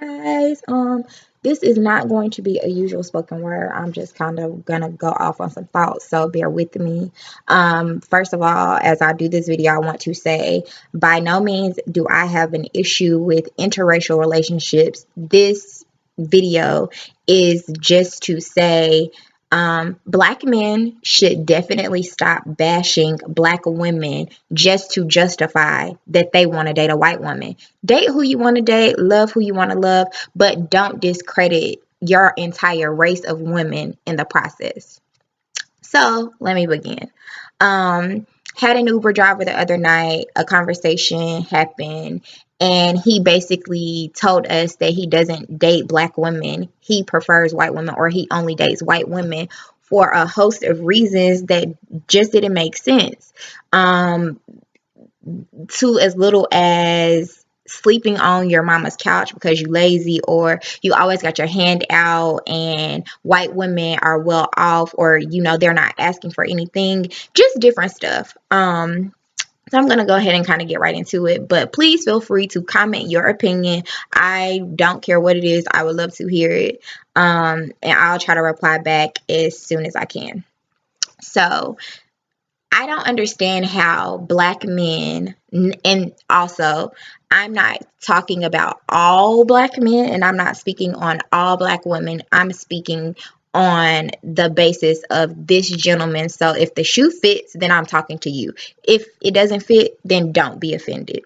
Guys, this is not going to be a usual spoken word. I'm just kind of gonna go off on some thoughts, so bear with me. First of all, as I do this video, I want to say by no means do I have an issue with interracial relationships. This video is just to say black men should definitely stop bashing black women just to justify that they want to date a white woman. Date who you want to date, love who you want to love, but don't discredit your entire race of women in the process. So let me begin. Um, had an Uber driver the other night, a conversation happened, and he basically told us that he doesn't date black women. He prefers white women, or he only dates white women for a host of reasons that just didn't make sense. Um, to as little as sleeping on your mama's couch because you lazy, or you always got your hand out and white women are well off, or they're not asking for anything, just different stuff. So I'm going to go ahead and kind of get right into it, but please feel free to comment your opinion. I don't care what it is. I would love to hear it. And I'll try to reply back as soon as I can. So I don't understand how black men, and also I'm not talking about all black men, and I'm not speaking on all black women. I'm speaking on the basis of this gentleman. So if the shoe fits, then I'm talking to you. If it doesn't fit, then don't be offended.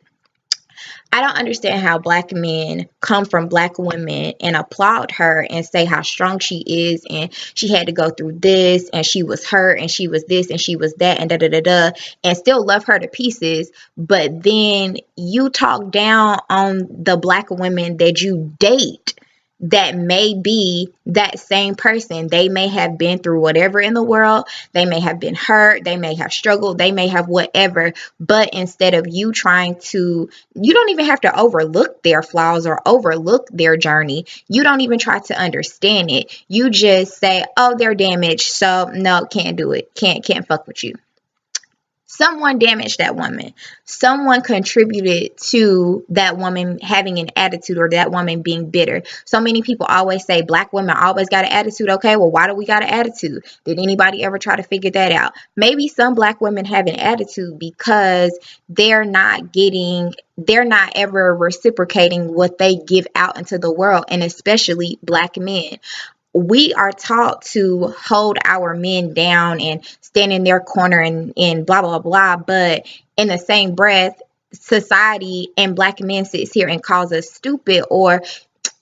I don't understand how black men come from black women and applaud her and say how strong she is, and she had to go through this, and she was hurt, and she was this, and she was that, and da da da da, and still love her to pieces. But then you talk down on the black women that you date that may be that same person. They may have been through whatever in the world. They may have been hurt. They may have struggled. They may have whatever. But instead of you trying to, you don't even have to overlook their flaws or overlook their journey. You don't even try to understand it. You just say, oh, they're damaged, so no, can't do it. Can't fuck with you. Someone damaged that woman. Someone contributed to that woman having an attitude, or that woman being bitter. So many people always say black women always got an attitude. Okay, well, why do we got an attitude? Did anybody ever try to figure that out? Maybe some black women have an attitude because they're not ever reciprocating what they give out into the world, and especially black men. We are taught to hold our men down and stand in their corner and blah blah blah, but in the same breath, society and black men sits here and calls us stupid, or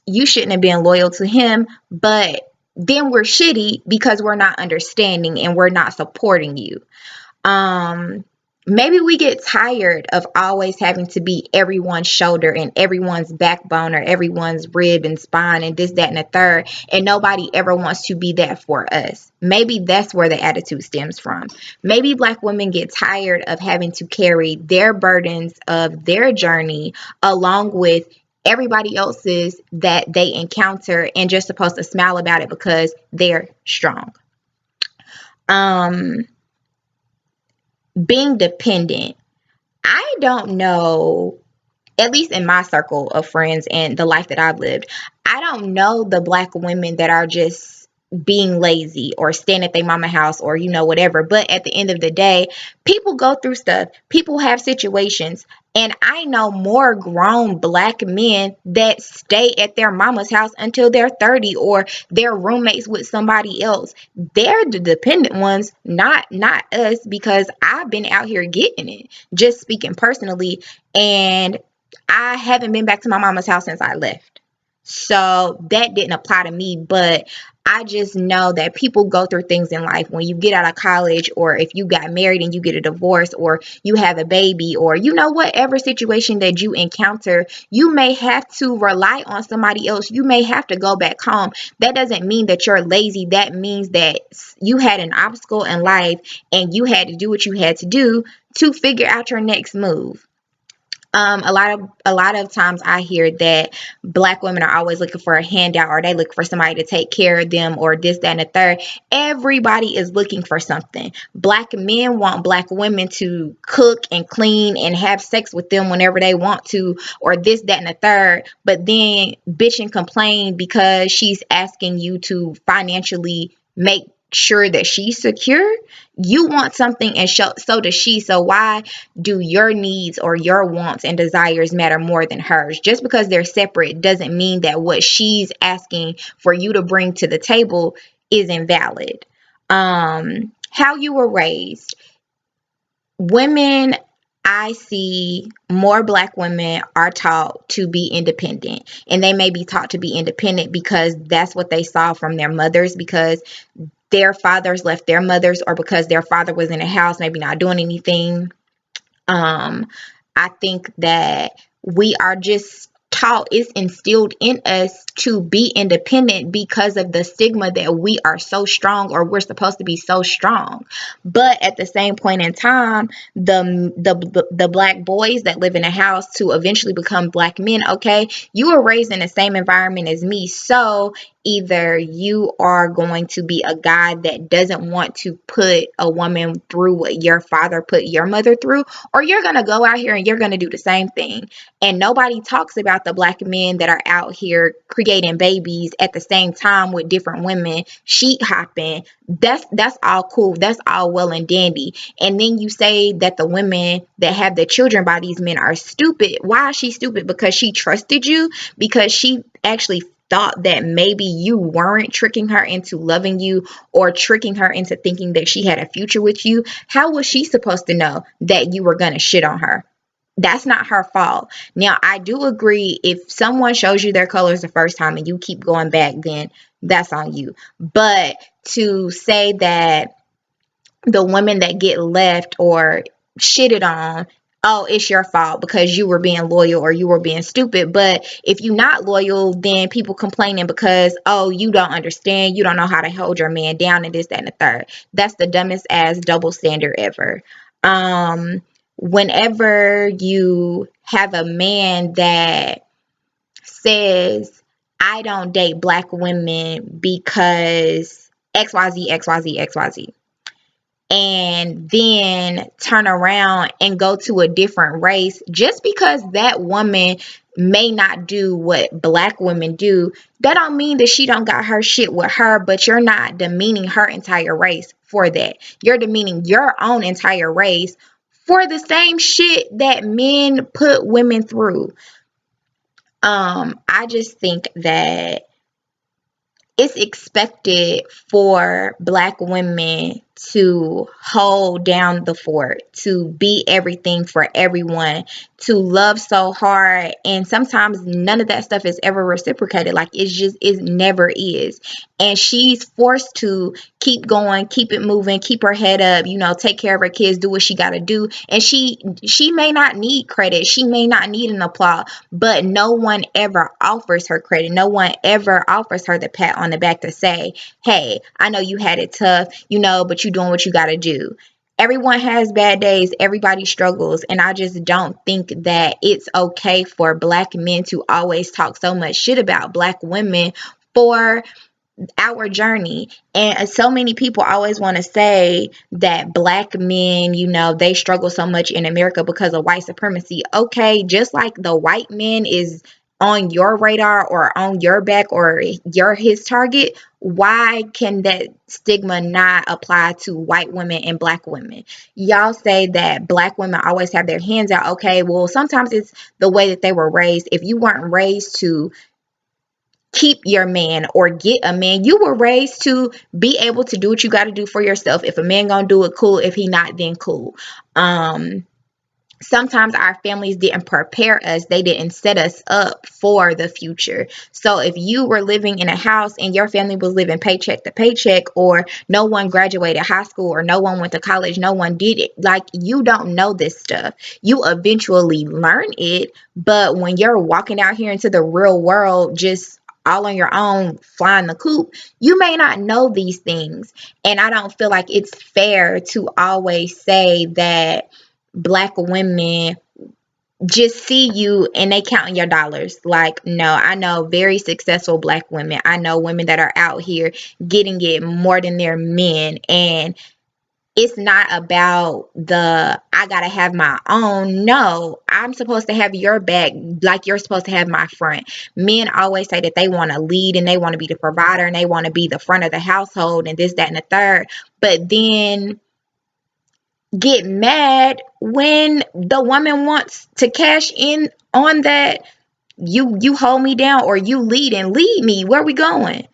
you shouldn't have been loyal to him. But then we're shitty because we're not understanding and we're not supporting you. um Maybe we get tired of always having to be everyone's shoulder and everyone's backbone, or everyone's rib and spine and this, that, and the third, and nobody ever wants to be that for us. Maybe that's where the attitude stems from. Maybe black women get tired of having to carry their burdens of their journey along with everybody else's that they encounter, and just supposed to smile about it because they're strong. um Being dependent, I don't know, at least in my circle of friends and the life that I've lived, I don't know the black women that are just being lazy or staying at their mama house, or whatever. But at the end of the day, people go through stuff, people have situations, and I know more grown black men that stay at their mama's house until they're 30, or they're roommates with somebody else. They're the dependent ones, not us, because I've been out here getting it, just speaking personally. And I haven't been back to my mama's house since I left. So that didn't apply to me, but I just know that people go through things in life. When you get out of college, or if you got married and you get a divorce, or you have a baby, or whatever situation that you encounter, you may have to rely on somebody else. You may have to go back home. That doesn't mean that you're lazy. That means that you had an obstacle in life and you had to do what you had to do to figure out your next move. A lot of times I hear that black women are always looking for a handout, or they look for somebody to take care of them, or this, that, and the third. Everybody is looking for something. Black men want black women to cook and clean and have sex with them whenever they want to, or this, that, and the third. But then bitch and complain because she's asking you to financially make sure that she's secure. You want something, and so does she. So why do your needs or your wants and desires matter more than hers? Just because they're separate doesn't mean that what she's asking for you to bring to the table is invalid. How you were raised. Women, I see more black women are taught to be independent, and they may be taught to be independent because that's what they saw from their mothers, because their fathers left their mothers, or because their father was in the house maybe not doing anything. um, I think that we are just taught, it's instilled in us to be independent because of the stigma that we are so strong, or we're supposed to be so strong. But at the same point in time, the black boys that live in a house to eventually become black men, okay, you were raised in the same environment as me. So either you are going to be a guy that doesn't want to put a woman through what your father put your mother through, or you're going to go out here and you're going to do the same thing. And nobody talks about the black men that are out here creating babies at the same time with different women, sheet hopping. That's all cool. That's all well and dandy. And then you say that the women that have the children by these men are stupid. Why is she stupid? Because she trusted you, because she actually thought that maybe you weren't tricking her into loving you, or tricking her into thinking that she had a future with you. How was she supposed to know that you were going to shit on her? That's not her fault. Now, I do agree, if someone shows you their colors the first time and you keep going back, then that's on you. But to say that the women that get left or shitted on, oh, it's your fault because you were being loyal or you were being stupid. But if you're not loyal, then people complaining because, oh, you don't understand, you don't know how to hold your man down, and this, that, and the third. That's the dumbest ass double standard ever. Whenever you have a man that says, I don't date black women because XYZ, XYZ, XYZ, and then turn around and go to a different race, just because that woman may not do what black women do, that don't mean that she don't got her shit with her. But you're not demeaning her entire race for that. You're demeaning your own entire race for the same shit that men put women through. I just think that it's expected for black women to hold down the fort, to be everything for everyone, to love so hard, and sometimes none of that stuff is ever reciprocated. Like, it never is. And she's forced to keep going, keep it moving, keep her head up, take care of her kids, do what she got to do. And she may not need credit, she may not need an applause, but no one ever offers her credit. No one ever offers her the pat on the back to say, hey, I know you had it tough, but you're doing what you got to do. Everyone has bad days, everybody struggles, and I just don't think that it's okay for black men to always talk so much shit about black women for our journey. And so many people always want to say that black men, they struggle so much in America because of white supremacy. Okay, just like the white man is on your radar or on your back, or you're his target, why can that stigma not apply to white women and black women? Y'all say that black women always have their hands out. Okay, well, sometimes it's the way that they were raised. If you weren't raised to keep your man or get a man, you were raised to be able to do what you got to do for yourself. If a man gonna do it, cool. If he not, then cool. Sometimes our families didn't prepare us, they didn't set us up for the future. So if you were living in a house and your family was living paycheck to paycheck, or no one graduated high school, or no one went to college, no one did it, like, you don't know this stuff. You eventually learn it, but when you're walking out here into the real world just all on your own, flying the coop, you may not know these things. And I don't feel like it's fair to always say that black women just see you and they counting your dollars. Like, no, I know very successful black women. I know women that are out here getting it more than their men. And it's not about the I gotta have my own. No, I'm supposed to have your back like you're supposed to have my front. Men always say that they want to lead and they want to be the provider and they want to be the front of the household and this, that, and the third. But then get mad when the woman wants to cash in on that. You hold me down, or you lead me. Where we going?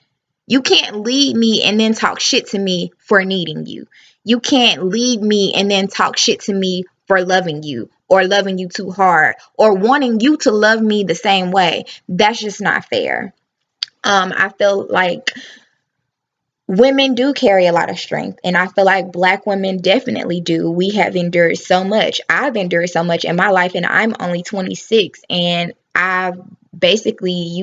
You can't lead me and then talk shit to me for needing you. You can't lead me and then talk shit to me for loving you, or loving you too hard, or wanting you to love me the same way. That's just not fair. I feel like women do carry a lot of strength, and I feel like black women definitely do. We have endured so much. I've endured so much in my life, and I'm only 26, and I've basically,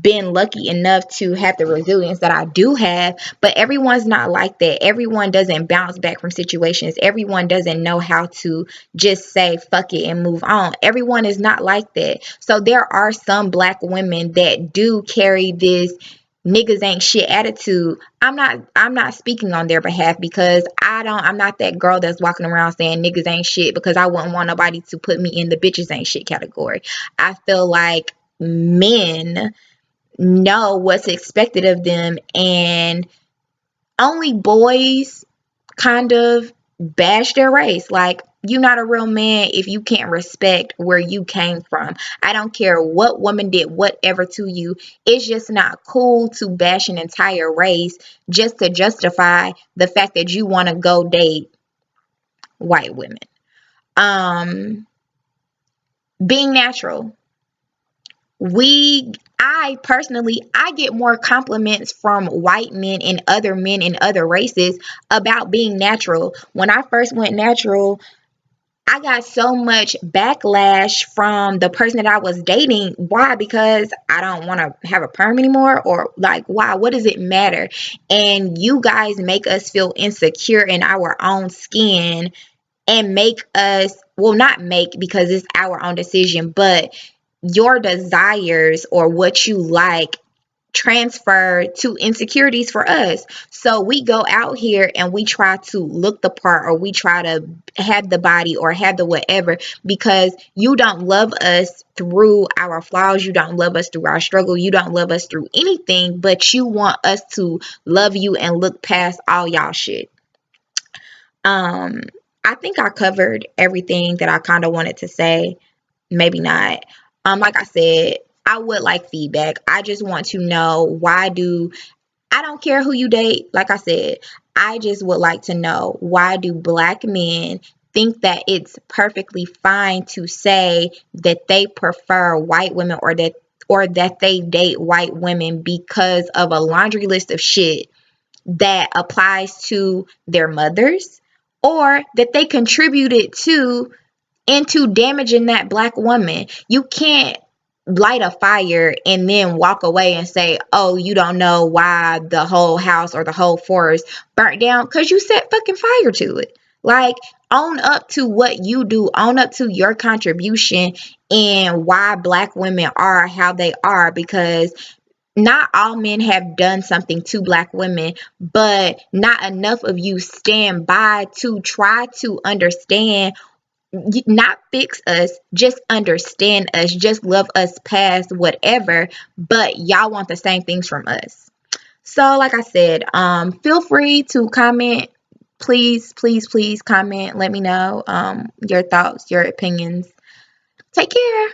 been lucky enough to have the resilience that I do have. But everyone's not like that. Everyone doesn't bounce back from situations. Everyone doesn't know how to just say fuck it and move on. Everyone is not like that. So there are some black women that do carry this niggas ain't shit attitude. I'm not speaking on their behalf, because I'm not that girl that's walking around saying niggas ain't shit, because I wouldn't want nobody to put me in the bitches ain't shit category. I feel like men know what's expected of them, and only boys kind of bash their race. Like, you're not a real man if you can't respect where you came from. I don't care what woman did whatever to you. It's just not cool to bash an entire race just to justify the fact that you want to go date white women. Um, being natural. I personally, I get more compliments from white men in other races about being natural. When I first went natural, I got so much backlash from the person that I was dating. Why? Because I don't want to have a perm anymore, or like, why? What does it matter? And you guys make us feel insecure in our own skin, and make us, well, not make, because it's our own decision, but your desires or what you like transfer to insecurities for us. So we go out here and we try to look the part, or we try to have the body or have the whatever, because you don't love us through our flaws, you don't love us through our struggle, you don't love us through anything, but you want us to love you and look past all y'all shit. um I think I covered everything that I kind of wanted to say. Maybe not. Like I said, I would like feedback. I just want to know, I don't care who you date. Like I said, I just would like to know, why do black men think that it's perfectly fine to say that they prefer white women, or that they date white women because of a laundry list of shit that applies to their mothers, or that they contributed to into damaging that black woman. You can't light a fire and then walk away and say, oh, you don't know why the whole house or the whole forest burnt down, because you set fucking fire to it. Like, own up to what you do, own up to your contribution, and why black women are how they are, because not all men have done something to black women, but not enough of you stand by to try to understand, not fix us, just understand us, just love us past whatever, but y'all want the same things from us. So like I said, feel free to comment. Please, please, please comment. Let me know your thoughts, your opinions. Take care.